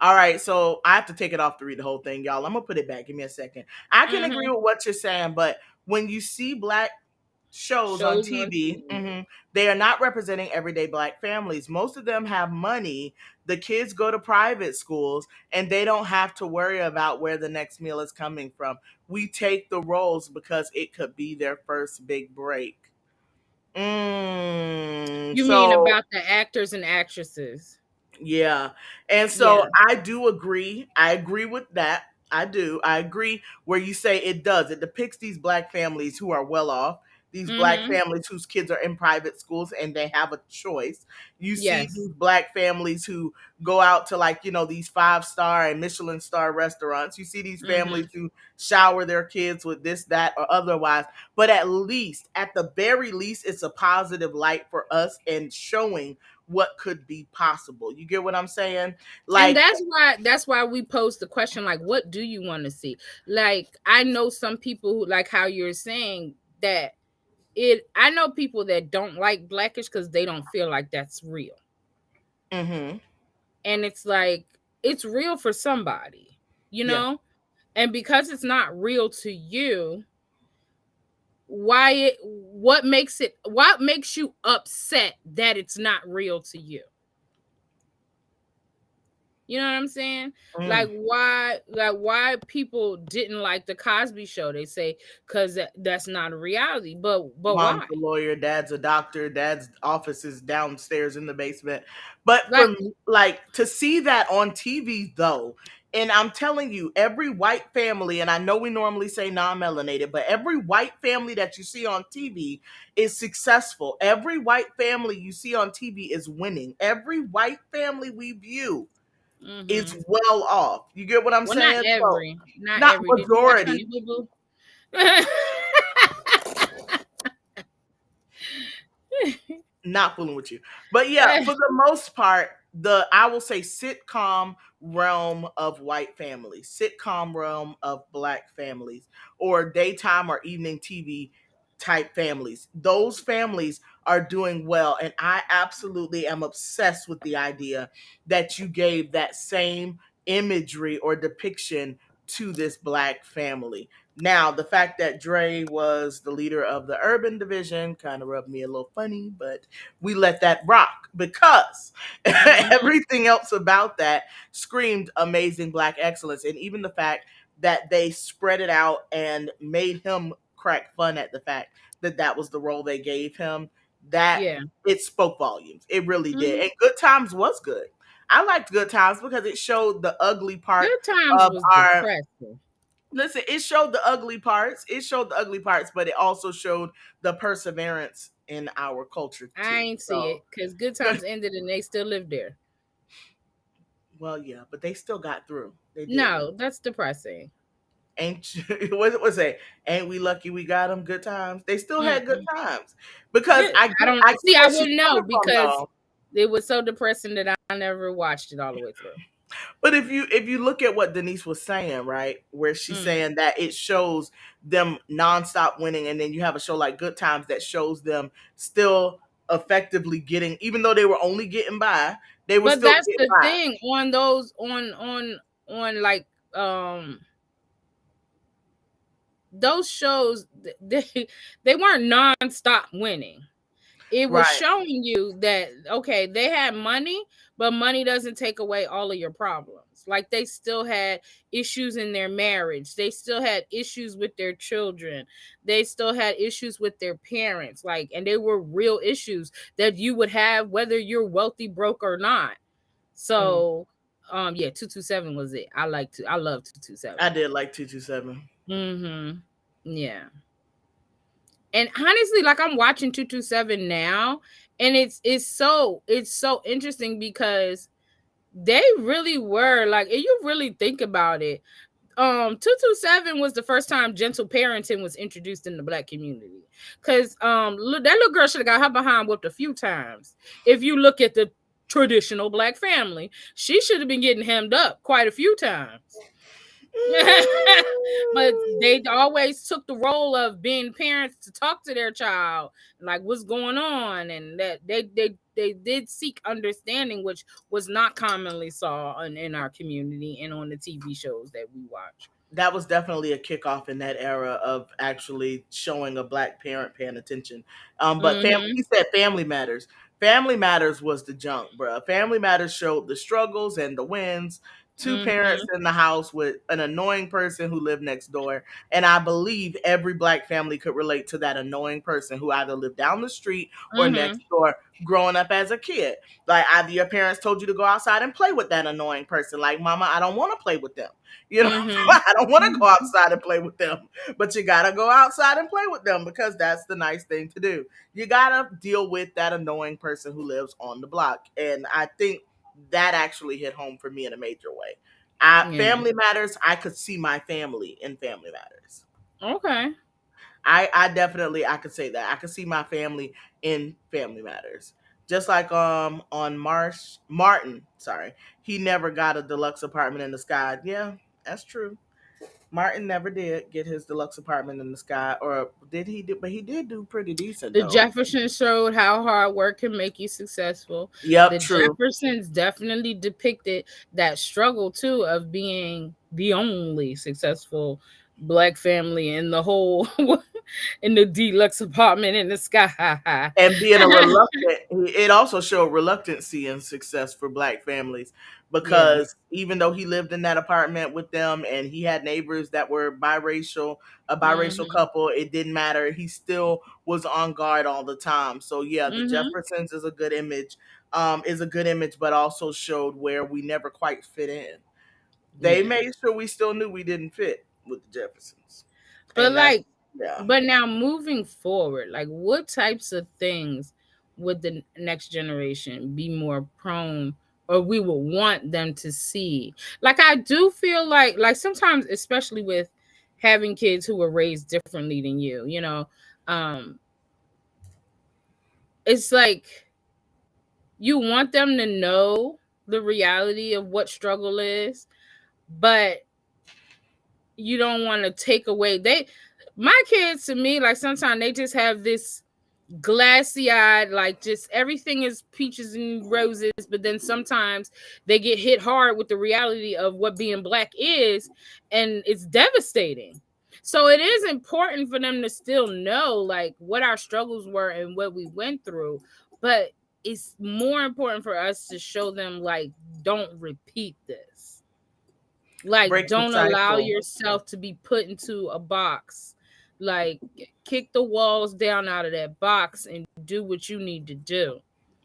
All right, so I have to take it off to read the whole thing, y'all. I'm gonna put it back. Give me a second. I can agree Hmm. with what you're saying, but when you see black shows on Shows on TV, TV. they are not representing everyday black families. Most of them have money. The kids go to private schools, and they don't have to worry about where the next meal is coming from. We take the roles because it could be their first big break. You mean So about the actors and actresses? yeah. And so Yeah. I do agree. I agree with that. I do. I agree where you say it does. It depicts these black families who are well off, these black Hmm. families whose kids are in private schools and they have a choice. You see Yes. these black families who go out to like, these 5-star and Michelin star restaurants. You see these Hmm. families who shower their kids with this, that, or otherwise. But at least, at the very least, it's a positive light for us and showing what could be possible. You get what I'm saying? And Like, that's why we pose the question like what do you want to see? Like I know some people who like how you're saying that it I know people that don't like Blackish cuz they don't feel like that's real. mm-hmm. And it's like it's real for somebody, you Yeah. know? And because it's not real to you, why what makes you upset that it's not real to you? You know what I'm saying? Mm. Like why people didn't like the Cosby Show? They say because that's not a reality. But Mom's why? a lawyer, dad's a doctor, dad's office is downstairs in the basement. But for Like, me, like to see that on TV though, and I'm telling you, every white family, and I know we normally say non-melanated, but every white family that you see on TV is successful. Every white family you see on TV is winning. Every white family we view is mm-hmm. well off. You get what I'm Well, not saying? So every, not not every. Did you watch majority. Honey Boo Boo? Not fooling with you. But yeah, for the most part, the I will say sitcom realm of white families, sitcom realm of black families, or daytime or evening TV type families. Those families are doing well. And I absolutely am obsessed with the idea that you gave that same imagery or depiction to this black family. Now, the fact that Dre was the leader of the urban division kind of rubbed me a little funny, but we let that rock because Mm-hmm. everything else about that screamed amazing black excellence. And even the fact that they spread it out and made him crack fun at the fact that that was the role they gave him, that Yeah. it spoke volumes. It really did. Mm-hmm. And Good Times was good. I liked Good Times because it showed the ugly part Good Times of was our depressing. listen, it showed the ugly parts. It showed the ugly parts, but it also showed the perseverance in our culture I too. ain't see So, it because Good Times ended and they still live there. well, yeah, but they still got through. They did. No, that's depressing. Ain't what was it? Ain't we lucky we got them good times? They still had good Mm-mm. times because Good. I don't I get see. I where she's wouldn't know coming from because though. it was so depressing that I never watched it all the way through. But if you look at what Denise was saying, right, where she's Mm. saying that it shows them nonstop winning, and then you have a show like Good Times that shows them still effectively getting, even though they were only getting by, they were But still that's getting the by. thing on those on like those shows they weren't nonstop winning. It was Right. showing you that okay, they had money, but money doesn't take away all of your problems. Like they still had issues in their marriage, they still had issues with their children, they still had issues with their parents, like, and they were real issues that you would have whether you're wealthy, broke, or not. Mm. So yeah, 227 was it. I love 227. I did like 227. Mm-hmm. Yeah. And honestly, like I'm watching 227 now, and it's so interesting because they really were like, if you really think about it, 227 was the first time gentle parenting was introduced in the black community. Cause that little girl should have got her behind whipped a few times. If you look at the traditional black family, she should have been getting hemmed up quite a few times. But they always took the role of being parents to talk to their child, like what's going on, and that they did seek understanding, which was not commonly saw in our community and on the TV shows that we watch. That was definitely a kickoff in that era of actually showing a black parent paying attention. But Mm-hmm. he said Family Matters. Family Matters was the junk, bro. Family Matters showed the struggles and the wins. Two parents Mm-hmm. in the house with an annoying person who lived next door. And I believe every black family could relate to that annoying person who either lived down the street or Mm-hmm. next door growing up as a kid. Like either your parents told you to go outside and play with that annoying person. Like, mama, I don't want to play with them. You know, Mm-hmm. I don't want to go outside and play with them, but you got to go outside and play with them because that's the nice thing to do. You got to deal with that annoying person who lives on the block. And I think that actually hit home for me in a major way. Yeah. Family Matters, I could see my family in Family Matters. Okay. I definitely I could say that. I could see my family in Family Matters. Just like on Martin, sorry. He never got a deluxe apartment in the sky. Yeah, that's true. Martin never did get his deluxe apartment in the sky, or did he do? But he did do pretty decent The though. Jeffersons showed how hard work can make you successful. Yep, The true. Jeffersons definitely depicted that struggle too of being the only successful black family in the whole in the deluxe apartment in the sky. And being a reluctant, it also showed reluctancy and success for black families, Yeah. because even though he lived in that apartment with them and he had neighbors that were biracial, a biracial Mhm. couple, it didn't matter. He still was on guard all the time. So yeah, the Mhm. Jeffersons is a good image, but also showed where we never quite fit in. They Yeah. made sure we still knew we didn't fit with the Jeffersons. But And that's, like, yeah. but now moving forward, like what types of things would the next generation be more prone or we would want them to see? Like I do feel like sometimes, especially with having kids who were raised differently than you, um, it's like you want them to know the reality of what struggle is, but you don't want to take away my kids to me, like sometimes they just have this glassy eyed, like just everything is peaches and roses, but then sometimes they get hit hard with the reality of what being black is, and it's devastating. So it is important for them to still know like what our struggles were and what we went through, but it's more important for us to show them like don't repeat this. Like Break the don't allow cycle. yourself to be put into a box. Like kick the walls down out of that box and do what you need to do.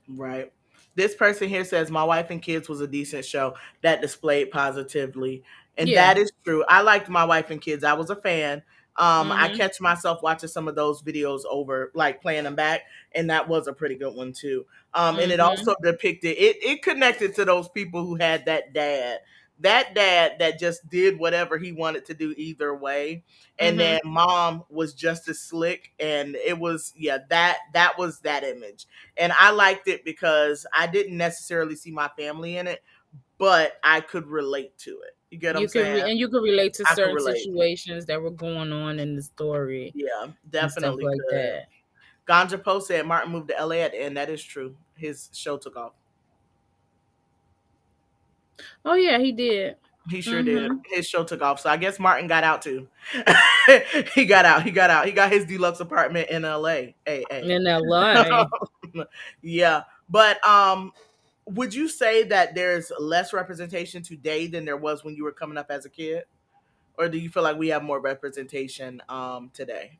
Right. This person here says My Wife and Kids was a decent show that displayed positively. And Yeah. that is true. I liked My Wife and Kids. I was a fan. I Mhm. catch myself watching some of those videos over, like playing them back, and that was a pretty good one too. And it Mhm. also depicted it connected to those people who had that dad that just did whatever he wanted to do either way, and Mhm. then mom was just as slick, and it was, yeah, that was that image. And I liked it because I didn't necessarily see my family in it, but I could relate to it. You get what I'm saying? And you could relate to I could certain relate. situations that were going on in the story Yeah, and stuff definitely like could. that. Ganja Poe said Martin moved to LA at the end. That is true. His show took off. Oh yeah, he did. He sure did. Mhm. His show took off. So I guess Martin got out too. He got out. He got out. He got his deluxe apartment in LA. Hey, hey. In LA. Yeah. But would you say that there's less representation today than there was when you were coming up as a kid? Or do you feel like we have more representation today?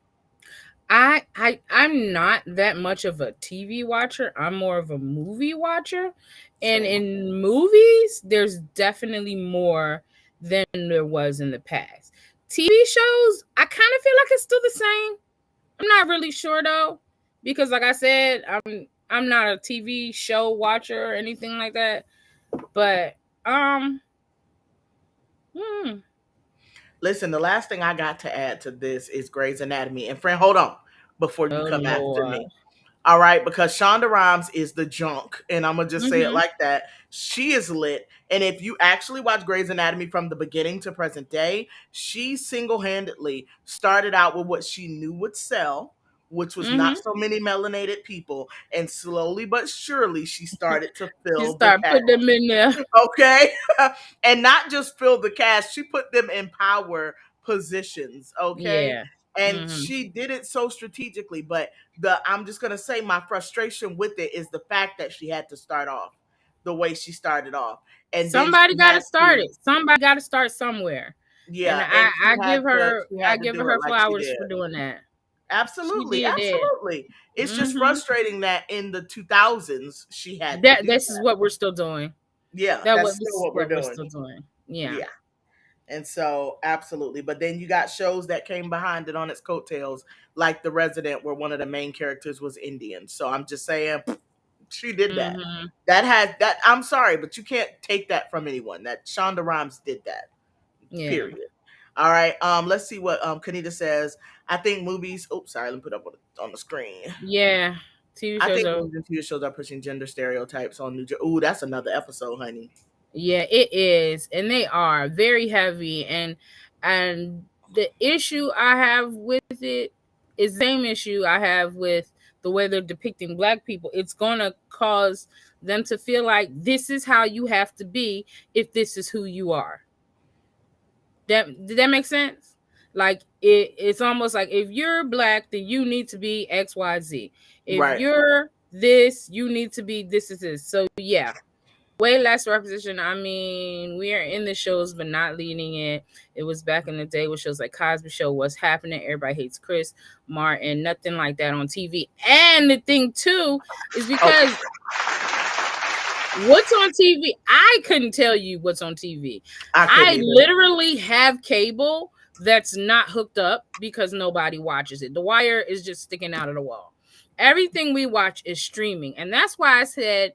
I'm not that much of a TV watcher. I'm more of a movie watcher. And Same. in movies, there's definitely more than there was in the past. TV shows, I kind of feel like it's still the same. I'm not really sure though, because like I said, I'm not a TV show watcher or anything like that. But um, hmm. Listen, the last thing I got to add to this is Grey's Anatomy. And friend, hold on before you Oh come after Lord. me. All right, because Shonda Rhimes is the junk, and I'm gonna just say it Mm-hmm. like that. She is lit, and if you actually watch Grey's Anatomy from the beginning to present day, she single-handedly started out with what she knew would sell, which was not Mm-hmm. so many melanated people, and slowly but surely she started to She fill the started cast. putting them in there. Okay. And not just fill the cast, she put them in power positions. Okay. Yeah. And Mm-hmm. she did it so strategically. But I'm just gonna say my frustration with it is the fact that she had to start off the way she started off. And then Somebody she got to had start to, it. Somebody got to start somewhere. And yeah, and she I had to give do it her like she flowers did. for doing that. She Absolutely, did it. absolutely. It's just Mm-hmm. frustrating that in the 2000s she had to That do this is that. what we're still doing. Yeah, That that's what still this is what we're what we're doing. still doing. Yeah. Yeah. And so, absolutely. But then you got shows that came behind it on its coattails, like The Resident, where one of the main characters was Indian. So I'm just saying, she did that. Mm-hmm. That had that. I'm sorry, but you can't take that from anyone. That Shonda Rhimes did that. Yeah. Period. All right. Let's see what Kanita says. I think movies. Oops, sorry. Let me put up on the screen. Yeah. TV I shows think are. movies and TV shows are pushing gender stereotypes on New Jersey. Ooh, that's another episode, honey. Yeah, it is, and they are very heavy, and the issue I have with it is the same issue I have with the way they're depicting black people. It's gonna cause them to feel like this is how you have to be if this is who you are. Did that make sense? Like it's almost like if you're black, then you need to be XYZ. If Right. you're this, you need to be this is this. So yeah, way less representation. I mean, we are in the shows, but not leading it. It was back in the day with shows like Cosby Show, What's Happening, Everybody Hates Chris Martin, nothing like that on TV. And the thing too is because what's on TV, I couldn't tell you what's on TV. I couldn't I either. literally have cable that's not hooked up because nobody watches it. The wire is just sticking out of the wall. Everything we watch is streaming. And that's why I said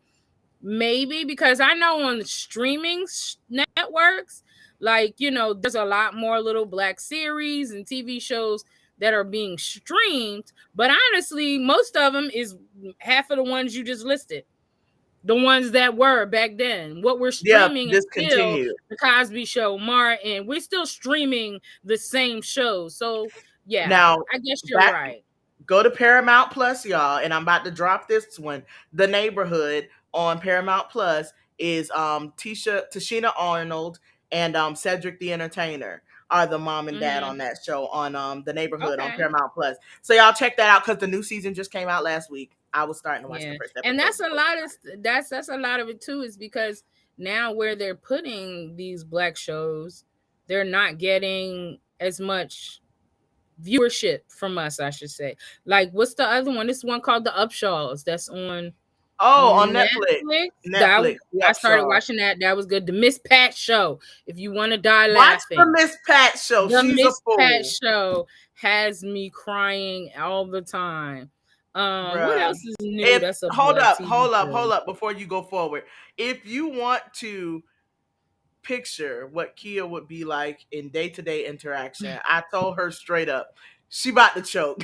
maybe, because I know on the streaming networks, like, there's a lot more little black series and TV shows that are being streamed. But honestly, most of them is half of the ones you just listed. The ones that were back then. What we're Yeah, streaming is still discontinued. the Cosby Show, Martin. We're still streaming the same shows. So yeah, Now, I guess you're back right. go to Paramount Plus, y'all, and I'm about to drop this one. The Neighborhood on Paramount Plus is Tashina Arnold and Cedric the Entertainer are the mom and dad on Mm-hmm. that show on The Neighborhood on Okay. Paramount Plus. So y'all check that out because the new season just came out last week. I was starting to watch the Yeah, first and episode. that's a lot of that's a lot of it too. Is because now where they're putting these black shows, they're not getting as much viewership from us, I should say. Like, what's the other one? This one called The Upshaws. That's on Oh, on Netflix. Netflix. That Netflix, the I started Upshaw. watching that. That was good. The Miss Pat Show. If you want to die Watch the laughing, Miss Pat show. the She's a Miss Pat fool. Show has me crying all the time. What Bruh. else is new? If That's a hold black up, TV hold up, show. hold up before you go forward. If you want to picture what Kia would be like in day-to-day interaction, I told her straight up, she about to choke.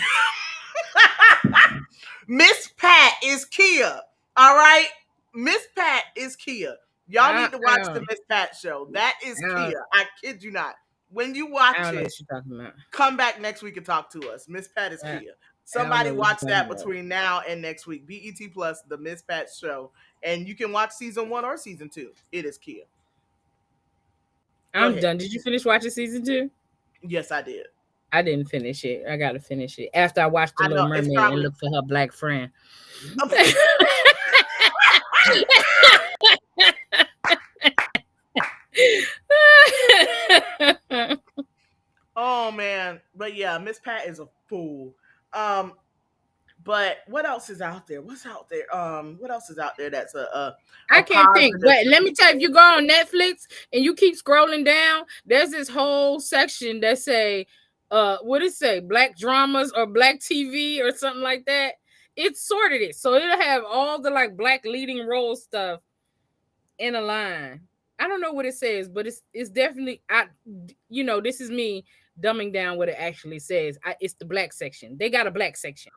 Miss Pat is Kia. All right? Miss Pat is Kia. Y'all I, need to I watch the don't, Miss Pat show. That is I don't, Kia. I kid you not. When you I watch don't know it, what you're talking about. come back next week and talk to us. Miss Pat is I, Kia. I don't Somebody know what watch you're that talking about. between now and next week. BET Plus, the Miss Pat show. And you can watch season 1 or season 2. It is Kia. Go I'm ahead. done. Did you finish watching season 2? Yes, I did. I didn't finish it. I gotta finish it after I watched The I Little know it's Mermaid and probably look for her black friend. Oh man. But yeah, Miss Pat is a fool. Um but what else is out there? What's out there? What else is out there that's a I can't think, positive but let me tell you, if you go on Netflix and you keep scrolling down, there's this whole section that say, what it say, black dramas or black TV or something like that. It's sorted it, so it'll have all the like black leading role stuff in a line. I don't know what it says, but it's definitely this is me dumbing down what it actually says. It's the black section. They got a black section.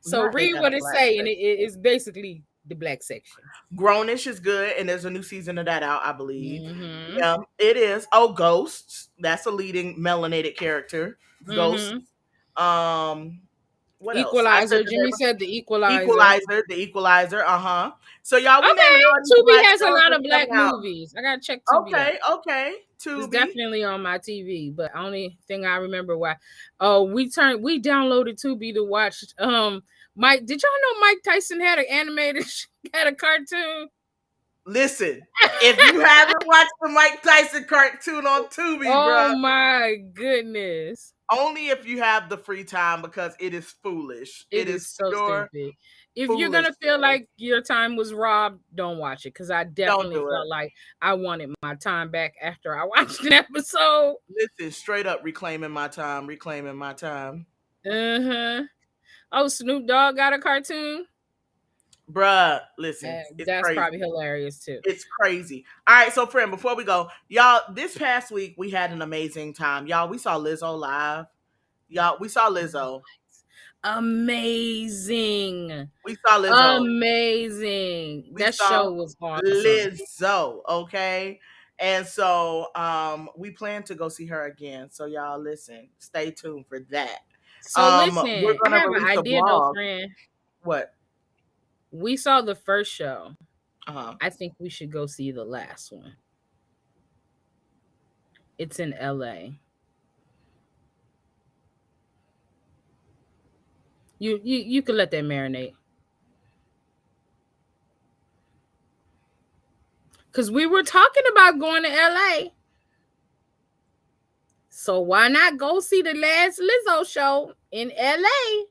So not they read got a what it black say, and sex. it's basically the black section. Grownish is good, and there's a new season of that out, I believe. Mm-hmm. Yeah, it is. Oh, Ghosts. That's a leading melanated character. Ghosts. Mm-hmm. Um, what else? I said Equalizer. the name Jimmy said the Equalizer. Equalizer. The Equalizer. So y'all, we naming Okay. all these Tubi black has a shows lot that's of black coming out. movies. I gotta check Tubi out. Okay. It's Tubi. definitely on my TV, but only thing I remember we downloaded Tubi to watch Mike. Did y'all know Mike Tyson had an animated had a cartoon? Listen, if you haven't watched the Mike Tyson cartoon on Tubi, Oh bruh, my goodness. only if you have the free time because it is foolish. It It is is so pure stupid. If you're gonna feel foolishness. like your time was robbed, don't watch it, because I Don't definitely do it. felt like I wanted my time back after I watched an episode. Listen, straight up reclaiming my time, reclaiming my time. Uh-huh. Oh, Snoop Dogg got a cartoon? Bruh, listen, it's That's crazy. probably hilarious too. It's crazy. All right, so friend, before we go, y'all, this past week we had an amazing time. Y'all, we saw Lizzo live. Y'all, we saw Lizzo. Amazing. We saw Lizzo. Amazing. We That saw show was awesome. Lizzo, okay? And so we plan to go see her again. So y'all listen, stay tuned for that. So We're listen, I gonna have an release a idea though, vlog. friend. What? We saw the first show. Uh-huh. I think we should go see the last one. It's in LA. You can let that marinate. Cause we were talking about going to LA. So why not go see the last Lizzo show in LA?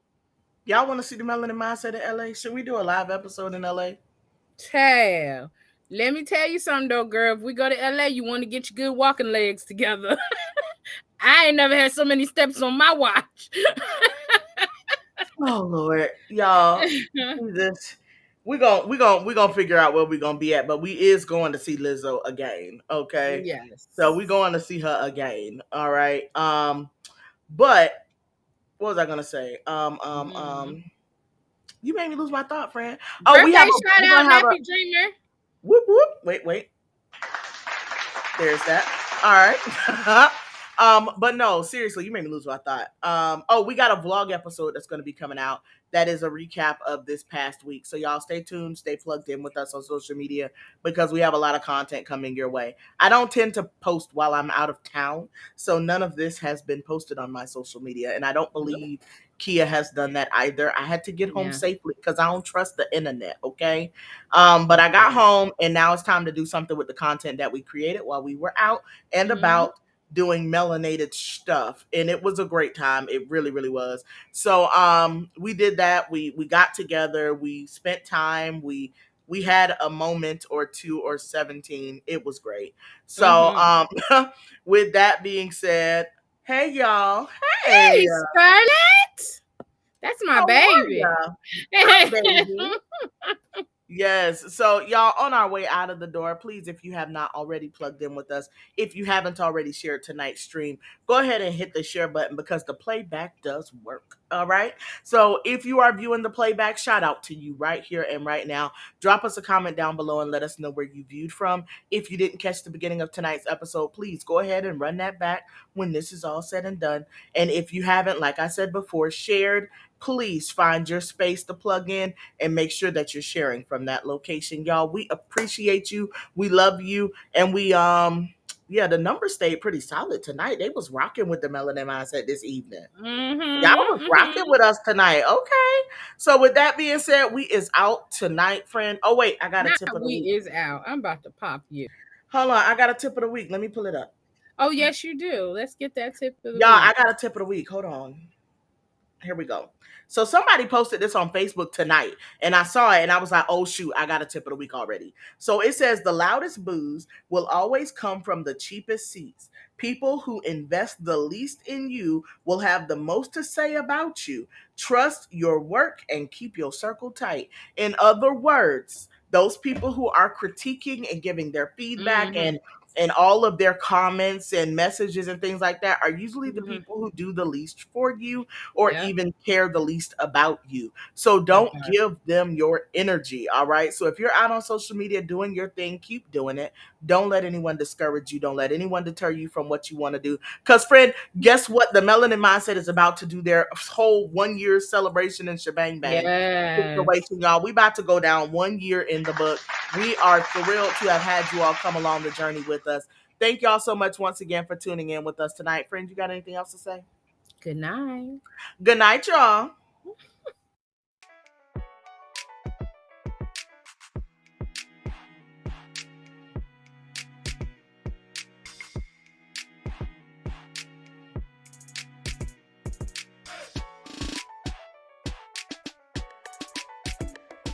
Y'all want to see the Melanin Mindset in LA? Should we do a live episode in LA? Child. Let me tell you something though, girl. If we go to LA, you want to get your good walking legs together. I ain't never had so many steps on my watch. Oh Lord, y'all, this we gonna figure out where we gonna be at, but we is going to see Lizzo again. Okay, Yes. so we going to see her again. All right. But what was I gonna say? Mhm. You made me lose my thought, friend. Oh, Birthday shout we're out, gonna have a Nappy Dreamer. whoop whoop. Wait. There's that. All right. But no, seriously, you made me lose my thought. Oh, we got a vlog episode that's going to be coming out. That is a recap of this past week. So y'all stay tuned, stay plugged in with us on social media because we have a lot of content coming your way. I don't tend to post while I'm out of town, so none of this has been posted on my social media, and I don't believe Kia has done that either. I had to get home Yeah. safely because I don't trust the internet. Okay, but That's I got right. home, and now it's time to do something with the content that we created while we were out and Mhm. about doing melanated stuff, and it was a great time. It really, really was. So we did that. We got together, we spent time, we had a moment or two or 17. It was great. So Mhm. with that being said, hey y'all. Hey, Hey, Scarlett. That's my how are baby. ya? Hi, baby. Yes. So, y'all, on our way out of the door, please, if you have not already plugged in with us, if you haven't already shared tonight's stream, go ahead and hit the share button because the playback does work. All right. So, if you are viewing the playback, shout out to you right here and right now. Drop us a comment down below and let us know where you viewed from. If you didn't catch the beginning of tonight's episode, please go ahead and run that back when this is all said and done. And if you haven't, like I said before, shared, please find your space to plug in and make sure that you're sharing from that location. Y'all, we appreciate you. We love you. And we yeah, the numbers stayed pretty solid tonight. They was rocking with the Melanin Mindset this evening. Y'all Mhm. was rocking Mhm. with us tonight. Okay. So with that being said, we is out tonight, friend. Oh wait, I got a tip Not of the we week. is out. I'm about to pop you. Hold on, I got a tip of the week. Let me pull it up. Oh yes, you do. Let's get that tip of the Y'all, I week. got a tip of the week. Hold on. Here we go. So somebody posted this on Facebook tonight, and I saw it, and I was like, "Oh shoot, I got a tip of the week already." So it says the loudest boos will always come from the cheapest seats. People who invest the least in you will have the most to say about you. Trust your work and keep your circle tight. In other words, those people who are critiquing and giving their feedback Mhm. and all of their comments and messages and things like that are usually the Mhm. people who do the least for you or Yep. even care the least about you. So That don't part. give them your energy. All right. So if you're out on social media doing your thing, keep doing it. Don't let anyone discourage you. Don't let anyone deter you from what you want to do. Because, friend, guess what? The Melanin Mindset is about to do their whole 1 year celebration and shebang bang Yes. situation, y'all. We about to go down 1 year in the book. We are thrilled to have had you all come along the journey with us. Thank y'all so much once again for tuning in with us tonight. Friend, you got anything else to say? Good night. Good night, y'all.